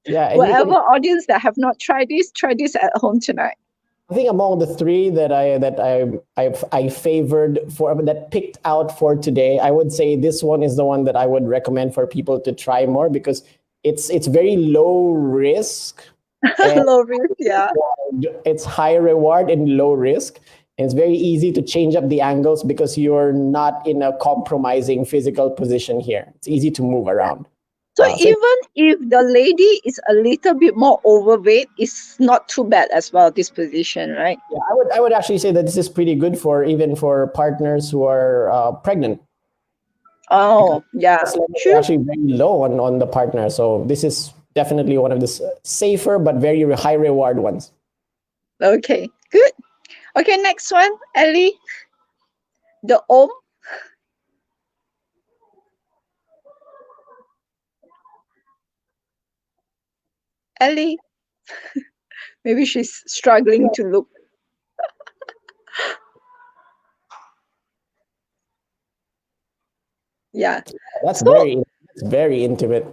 yeah, and you Whatever can. audience that have not tried this, try this at home tonight. I think among the three that I favored for that picked out for today, I would say this one is the one that I would recommend for people to try more because it's very low risk and Low risk, yeah. it's high reward and low risk. And it's very easy to change up the angles because you're not in a compromising physical position here. It's easy to move around. So So even if the lady is a little bit more overweight, it's not too bad as well, this position, right? yeah, I would actually say that this is pretty good for even for partners who are pregnant. Because Oh, yeah. stress levels are True. actually very low on the partner. So this is definitely one of the safer but very high reward ones. Okay, good. Okay, next one, Ellie. The om. Ellie. Maybe she's struggling to look. Yeah. That's So very intimate.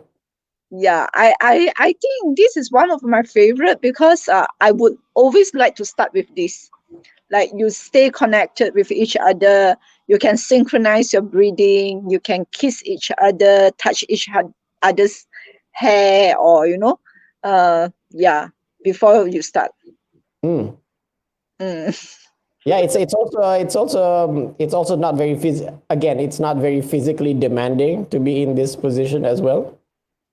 yeah, I think this is one of my favorite because I would always like to start with this. Like you stay connected with each other, you can synchronize your breathing, you can kiss each other, touch other's hair, or yeah, before you start. Mm. Mm. Yeah, it's also not very again, it's not very physically demanding to be in this position as well.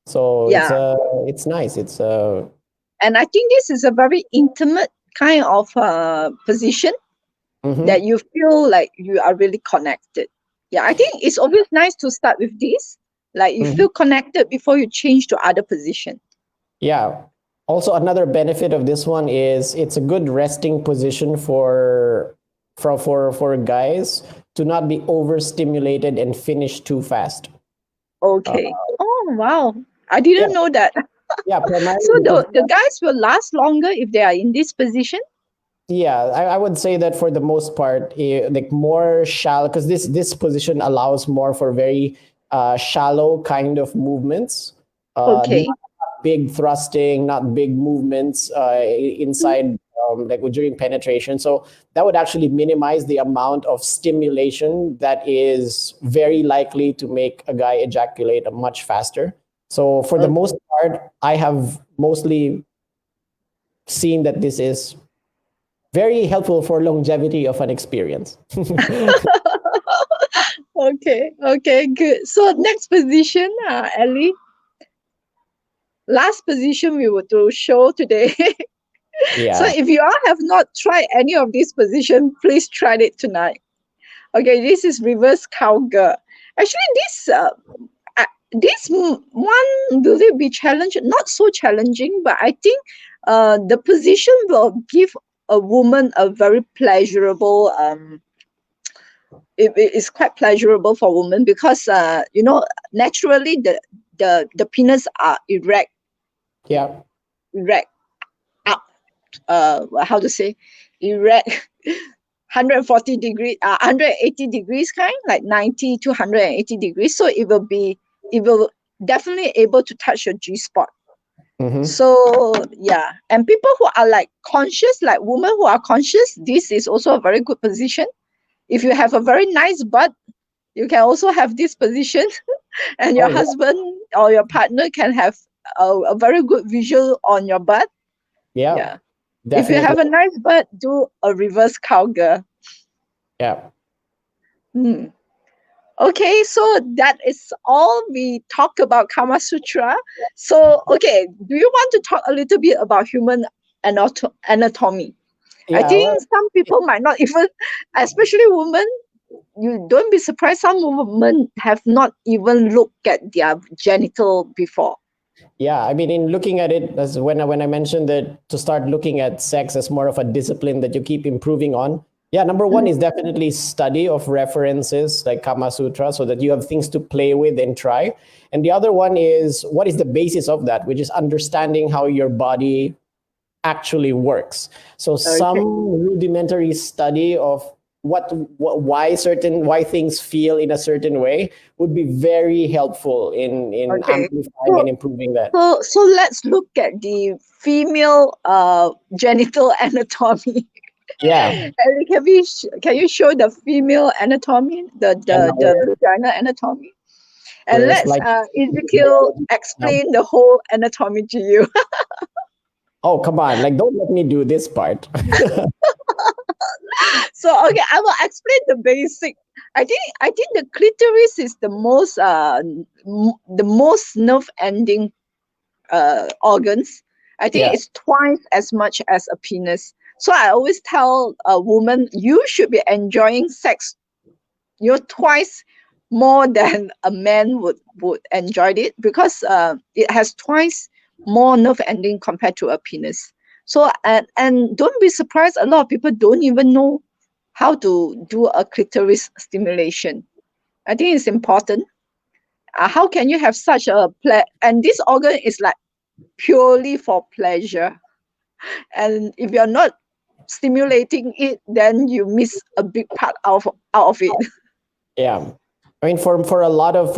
So Yeah, it's nice. It's and I think this is a very intimate kind of position that mhm. you feel like you are really connected. Yeah, I think it's always nice to start with this. Like you feel Mhm. connected before you change to other position. Yeah. Also, another benefit of this one is it's a good resting position for guys to not be overstimulated and finish too fast. Uh, Okay. Oh, wow. I yeah, didn't know that. yeah, So primarily because the guys will last longer if they are in this position? yeah, I would say that for the most part, like more shallow, because this position allows more for very shallow kind of movements, not Okay. big thrusting, not big movements inside, like during penetration. So that would actually minimize the amount of stimulation that is very likely to make a guy ejaculate much faster. So for the Okay. most part, I have mostly seen that this is very helpful for longevity of an experience. Okay. Okay. Good. So next position, Ellie. Last position we will do show today. So Yeah, if you all have not tried any of these positions, please try it tonight. Okay. This is reverse cowgirl. Actually, one will it be challenging? Not so challenging, but I think the position will give a woman a very pleasurable it is quite pleasurable for women because naturally the penis are yeah, erect up, how to say, erect 140 degree 180 degrees, kind like 90 to 180 degrees, so it will definitely able to touch your G spot. hmm, So yeah, and people who are like conscious, like women who are conscious, this is also a very good position. If you have a very nice butt, you can also have this position. And your oh yeah, husband or your partner can have a very good visual on your butt. yeah, Yeah. If you definitely, have a nice butt, do a reverse cowgirl. yeah, Hmm. Okay, so that is all we talk about Kama Sutra. So, okay, do you want to talk a little bit about human anatomy? I yeah. think Well, some people might not even, especially women, you don't be surprised. Some women have not even looked at their genital before. yeah. I mean, in looking at it, as when I mentioned that to start looking at sex as more of a discipline that you keep improving on. Yeah, number one is definitely study of references like Kama Sutra, so that you have things to play with and try. And the other one is what is the basis of that, which is understanding how your body actually works. So some Okay. rudimentary study of why things feel in a certain way would be very helpful in Okay. amplifying So, and improving that. so let's look at the female genital anatomy. Yeah, Ellie, can you show the female anatomy, and now the vagina anatomy? And we're let's like Ezekiel now. explain the whole anatomy to you. Oh, come on, like don't let me do this part. So okay, I will explain the basic. I think the clitoris is the most nerve ending organs. I think Yeah, it's twice as much as a penis. So I always tell a woman, you should be enjoying sex, twice more than a man would enjoy it, because it has twice more nerve ending compared to a penis. So and don't be surprised, a lot of people don't even know how to do a clitoris stimulation. I think it's important. How can you have such a and this organ is like purely for pleasure, and if you're not stimulating it, then you miss a big part out of it. yeah. I mean, for a lot of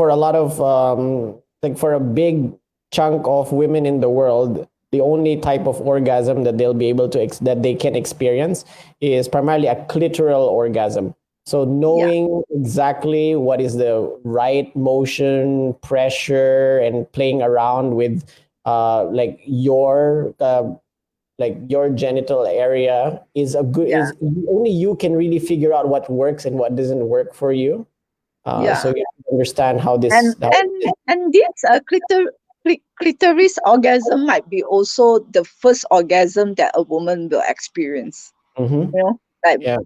like for a big chunk of women in the world, the only type of orgasm that they'll be able to that they can experience is primarily a clitoral orgasm. So Yeah, knowing exactly what is the right motion, pressure, and playing around with like your genital area is a good yeah, is only you can really figure out what works and what doesn't work for you. So yeah. you have to understand how and this. How, and and this clitoris orgasm might be also the first orgasm that a woman will experience, hmm, like yeah,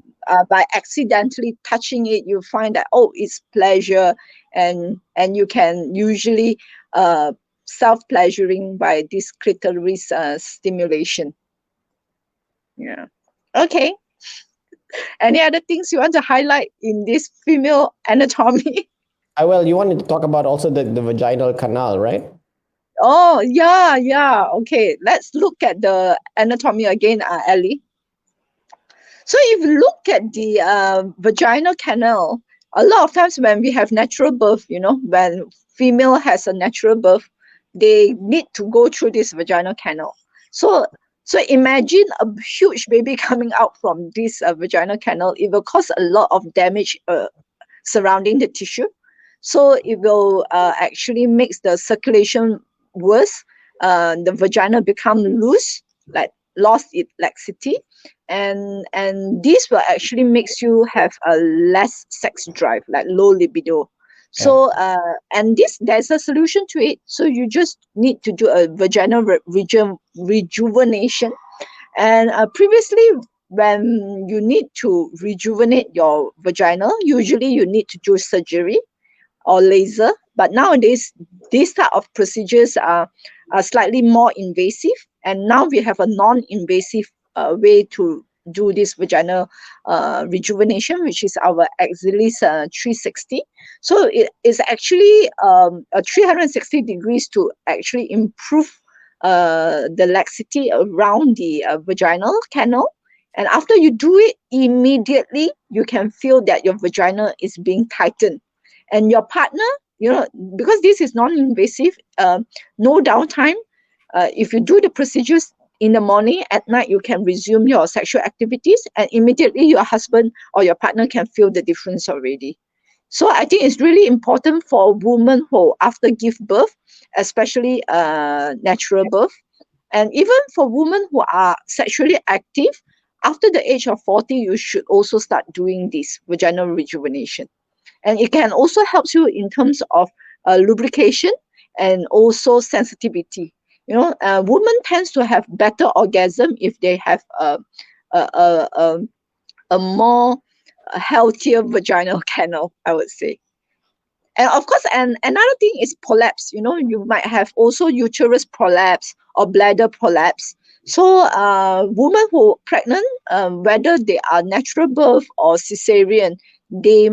by accidentally touching it, you find that, oh, it's pleasure. And you can usually uh self-pleasuring by this clitoris stimulation. Yeah. Okay. Any other things you want to highlight in this female anatomy? Well, you wanted to talk about also the vaginal canal, right? Oh, yeah, yeah. Okay, let's look at the anatomy again, Ellie. So if you look at the vaginal canal, a lot of times when we have natural birth, when female has a natural birth, they need to go through this vaginal canal. So so imagine a huge baby coming out from this vaginal canal. It will cause a lot of damage surrounding the tissue. So it will actually makes the circulation worse. The vagina become loose, like lost its laxity, and this will actually makes you have a less sex drive, like low libido. Yeah. So and this there's a solution to it. So you just need to do a vaginal rejuvenation. And previously, when you need to rejuvenate your vagina, usually you need to do surgery or laser. But nowadays, these type of procedures are slightly more invasive. And now we have a non-invasive way to do this vaginal rejuvenation, which is our Axialis 360. So it is actually a 360 degrees to actually improve the laxity around the vaginal canal. And after you do it, immediately you can feel that your vagina is being tightened. And your partner, because this is non-invasive, no downtime. If you do the procedures in the morning, at night you can resume your sexual activities, and immediately your husband or your partner can feel the difference already. So I think it's really important for women who after give birth, especially natural birth, and even for women who are sexually active, after the age of 40, you should also start doing this vaginal rejuvenation. And it can also help you in terms of lubrication and also sensitivity. Women tends to have better orgasm if they have a, a, a, a more healthier vaginal canal, I would say. And of course, and another thing is prolapse. You might have also uterus prolapse or bladder prolapse. So women who are pregnant, whether they are natural birth or cesarean, they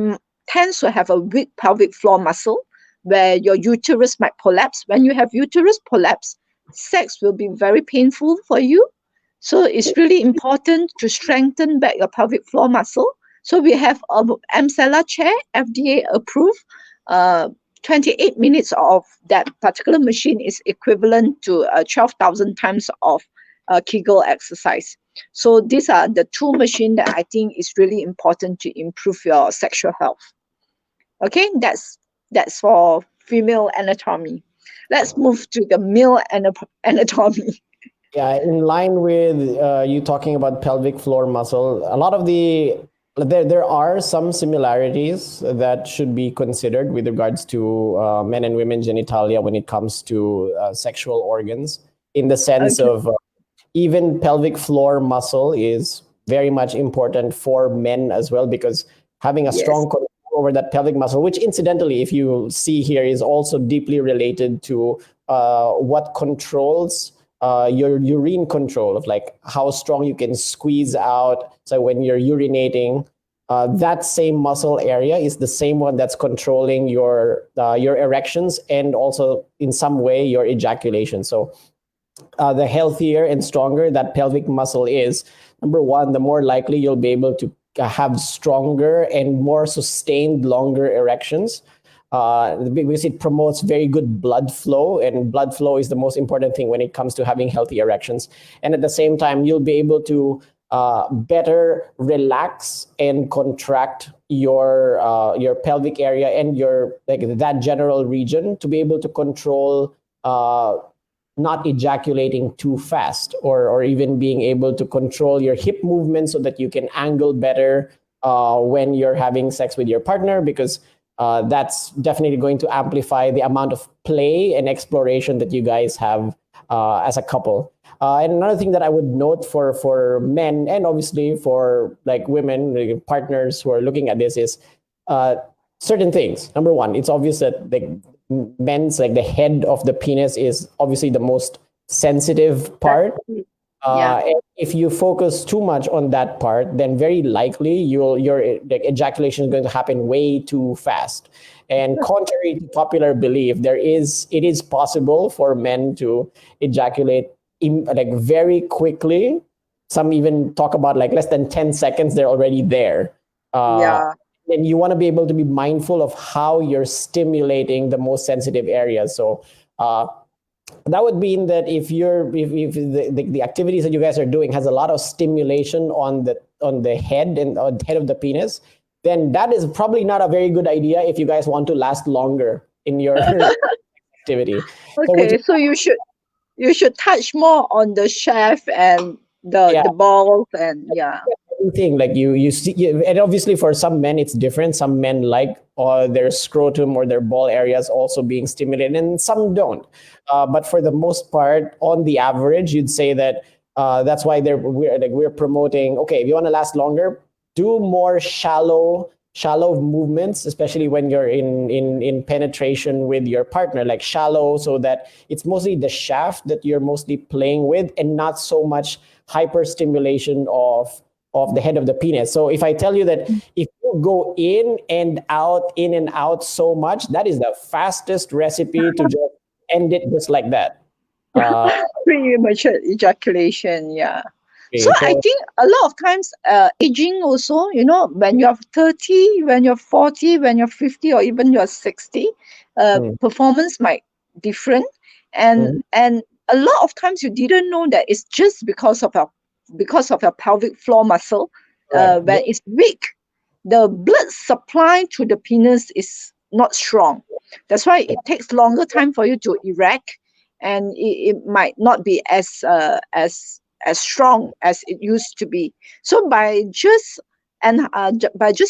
tends to have a weak pelvic floor muscle where your uterus might prolapse. When you have uterus prolapse, sex will be very painful for you. So it's really important to strengthen back your pelvic floor muscle. So we have a MCELA chair, FDA approved. 28 minutes of that particular machine is equivalent to 12,000 times of Kegel exercise. So these are the two machines that I think is really important to improve your sexual health. Okay, that's for female anatomy. Let's move to the male anatomy. Yeah, in line with you talking about pelvic floor muscle, a lot of there are some similarities that should be considered with regards to men and women genitalia when it comes to sexual organs, in the sense Okay. of even pelvic floor muscle is very much important for men as well, because having a Yes. strong control over that pelvic muscle, which incidentally, if you see here, is also deeply related to what controls your urine control, of like how strong you can squeeze out. So when you're urinating, that same muscle area is the same one that's controlling your erections and also in some way your ejaculation. So the healthier and stronger that pelvic muscle is, number one, the more likely you'll be able to have stronger and more sustained longer erections, because it promotes very good blood flow, and blood flow is the most important thing when it comes to having healthy erections. And at the same time, you'll be able to better relax and contract your pelvic area and your like that general region, to be able to control not ejaculating too fast, or even being able to control your hip movement so that you can angle better when you're having sex with your partner, because that's definitely going to amplify the amount of play and exploration that you guys have as a couple. And another thing that I would note for men, and obviously for like women, like partners who are looking at this, is certain things. Number one, it's obvious that the men's, like the head of the penis, is obviously the most sensitive part. Yeah. And if you focus too much on that part, then very likely your like, ejaculation is going to happen way too fast. And contrary to popular belief, it is possible for men to ejaculate like very quickly. Some even talk about like less than 10 seconds, they're already there. Uh, Yeah. and you want to be able to be mindful of how you're stimulating the most sensitive areas. So that would mean that if the activities that you guys are doing has a lot of stimulation on the head and on the head of the penis, then that is probably not a very good idea if you guys want to last longer in your activity. So which Okay, so you should touch more on the shaft and the yeah, the balls and yeah. thing like you see and obviously for some men it's different. Some men like their scrotum or their ball areas also being stimulated and some don't, but for the most part, on the average, you'd say that that's why we're promoting, okay, if you want to last longer, do more shallow movements, especially when you're in penetration with your partner, like shallow, so that it's mostly the shaft that you're mostly playing with and not so much hyper stimulation of the head of the penis. So if I tell you that if you go in and out so much, that is the fastest recipe to just end it just like that. Uh, Premature ejaculation, yeah. So okay, I so think a lot of times, aging also, when you're 30, when you're 40, when you're 50, or even you're 60, mm, performance might different. And mm, and a lot of times you didn't know that it's just because of your pelvic floor muscle. correct. When it's weak, the blood supply to the penis is not strong. That's why it takes longer time for you to erect, and it might not be as strong as it used to be. So by just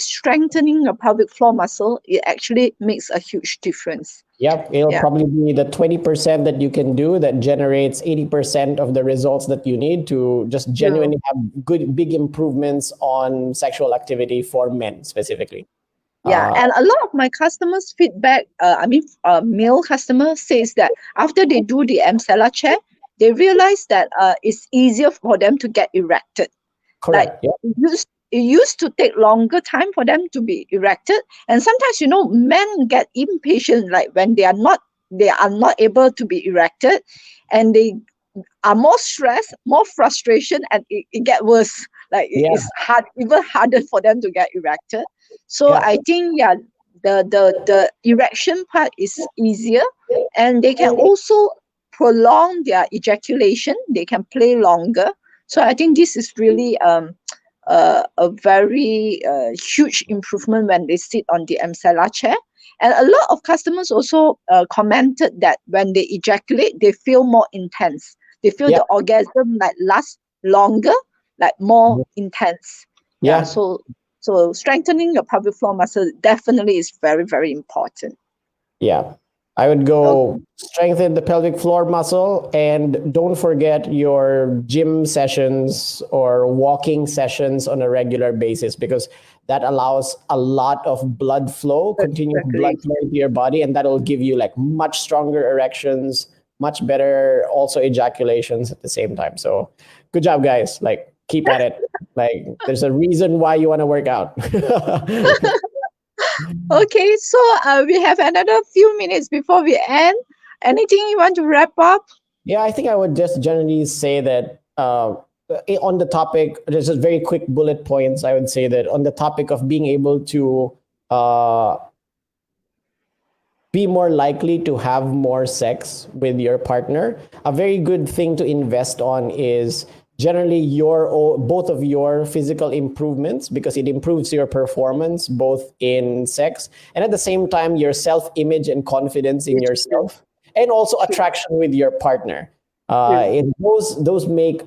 strengthening your pelvic floor muscle, it actually makes a huge difference. Yep, it'll Yeah. probably be the 20% that you can do that generates 80% of the results that you need to just Yeah. genuinely have good, big improvements on sexual activity for men specifically. Yeah, Uh, and a lot of my customers feedback, male customer says that after they do the Amsela chair, they realize that it's easier for them to get erected. Like correct. Yep. it used to take longer time for them to be erected, and sometimes men get impatient, like when they are not able to be erected, and they are more stressed, more frustration, and it get worse. Like Yeah. it's hard, even harder for them to get erected. So Yeah. I think, yeah, the erection part is easier, and they can also prolong their ejaculation. They can play longer. So I think this is really a very huge improvement when they sit on the Amsela chair. And a lot of customers also commented that when they ejaculate, they feel more intense. They feel Yeah. the orgasm like lasts longer, like more intense. Yeah. Yeah. So strengthening your pelvic floor muscle definitely is very, very important. Yeah. I would Okay. go strengthen the pelvic floor muscle and don't forget your gym sessions or walking sessions on a regular basis, because that allows a lot of blood flow, continuous blood Exactly. flow into your body, and that'll give you like much stronger erections, much better also ejaculations at the same time. So good job, guys. Like keep at it. Like there's a reason why you want to work out. Okay, so we have another few minutes before we end. Anything you want to wrap up? Yeah, I think I would just generally say that on the topic, there's just very quick bullet points. I would say that on the topic of being able to uh, be more likely to have more sex with your partner, a very good thing to invest on is generally both of your physical improvements, because it improves your performance both in sex and at the same time your self-image and confidence in It's true. yourself, and also True. attraction with your partner. True. Those make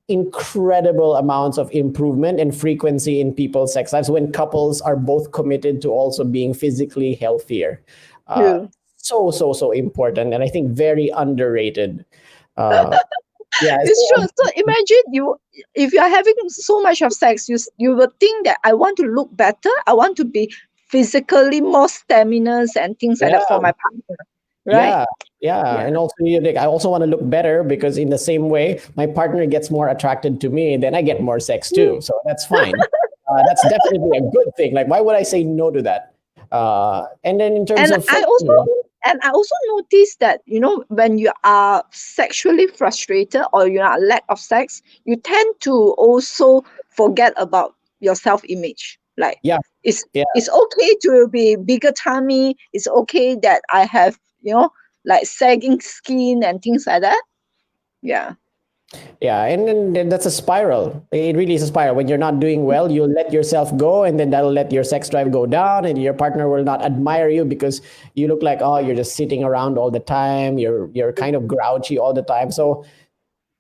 incredible amounts of improvement and frequency in people's sex lives when couples are both committed to also being physically healthier. Uh, True. so important, and I think very underrated. Uh, yeah, It's true. so, So imagine if you are having so much of sex, you will think that I want to look better, I want to be physically more stamina and things like that for Yeah. my partner, right? Yeah, yeah, Yeah. and also like, I also want to look better because in the same way, my partner gets more attracted to me, then I get more sex too. So that's fine. That's definitely a good thing. Like, why would I say no to that? And then in terms And of I also sexual, and I also noticed that, when you are sexually frustrated or you are lack of sex, you tend to also forget about your self-image. Like, yeah, it's yeah, it's okay to be bigger tummy. It's okay that I have, like sagging skin and things like that. Yeah. yeah, and then that's a spiral. It really is a spiral. When you're not doing well, you'll let yourself go, and then that'll let your sex drive go down, and your partner will not admire you because you look like, oh, you're just sitting around all the time. You're kind of grouchy all the time. So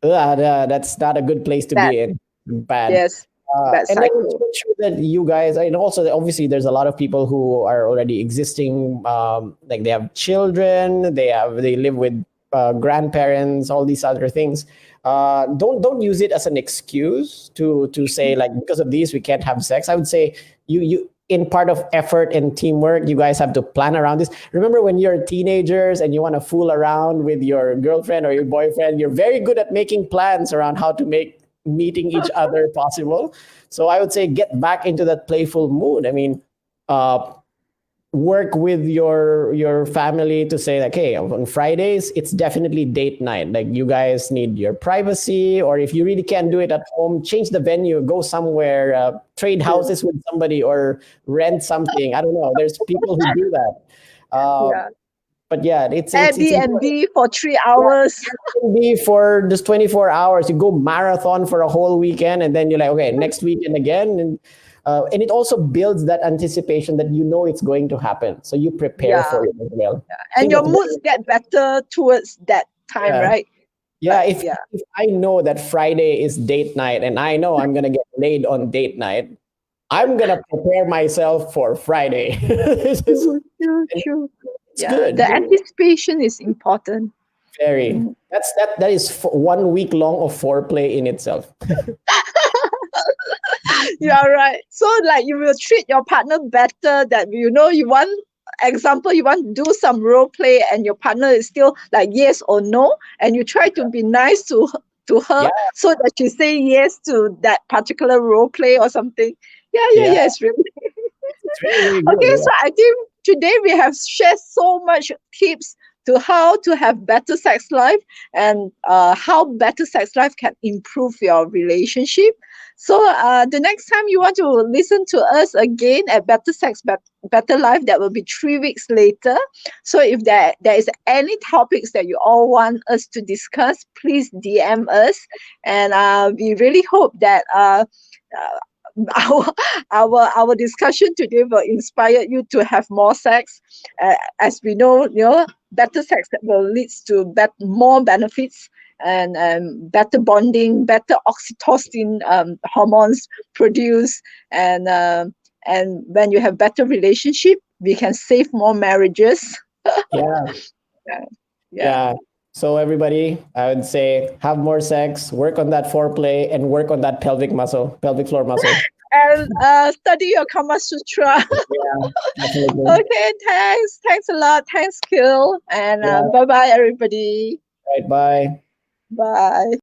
that's not a good place to Bad. be in. Bad. Yes. Bad And then it's cycle. make sure that you guys, and also obviously there's a lot of people who are already existing, like they have children, they live with grandparents, all these other things. Don't use it as an excuse to say like because of these we can't have sex. I would say you in part of effort and teamwork, you guys have to plan around this. Remember when you're teenagers and you want to fool around with your girlfriend or your boyfriend, you're very good at making plans around how to make meeting each other possible. So I would say get back into that playful mood. I mean, uh, work with your family to say like, hey, on Fridays it's definitely date night. Like you guys need your privacy, or if you really can't do it at home, change the venue, go somewhere, trade True. houses with somebody, or rent something. I don't know. There's people who do that. Uh, Yeah. but yeah, it's important. Airbnb for three Yeah, hours. Airbnb for just 24 hours. You go marathon for a whole weekend, and then you're like, okay, next weekend again. And it also builds that anticipation that you know it's going to happen. So you prepare Yeah. for it as well. I And think your that's moods very, get better towards that time, yeah. right? Yeah, Like, if I know that Friday is date night and I know I'm going to get laid on date night, I'm going to prepare myself for Friday. true, true, And true. it's Yeah, good. the anticipation is important. Very. Mm. That is 1 week long of foreplay in itself. You are right. So, like, you will treat your partner better. That you want. Example, you want to do some role play, and your partner is still like yes or no, and you try to be nice to her Yeah, so that she say yes to that particular role play or something. Yeah, yeah, yeah. yeah. It's really It's very, very okay. good. So I think today we have shared so much tips to how to have better sex life, and how better sex life can improve your relationship. So the next time you want to listen to us again at Better Sex, Better Life, that will be 3 weeks later. So if there is any topics that you all want us to discuss, please DM us. And we really hope that uh, our our discussion today will inspire you to have more sex. As we know, better sex that will leads to more benefits, and better bonding, better oxytocin hormones produced, and when you have better relationship, we can save more marriages. Yeah, Yeah, yeah. yeah. So everybody, I would say have more sex, work on that foreplay, and work on that pelvic floor muscle. And study your Kama Sutra. Yeah, definitely. Okay, thanks a lot, thanks, Kill, and Yeah. bye bye, everybody. Right. Bye. Bye.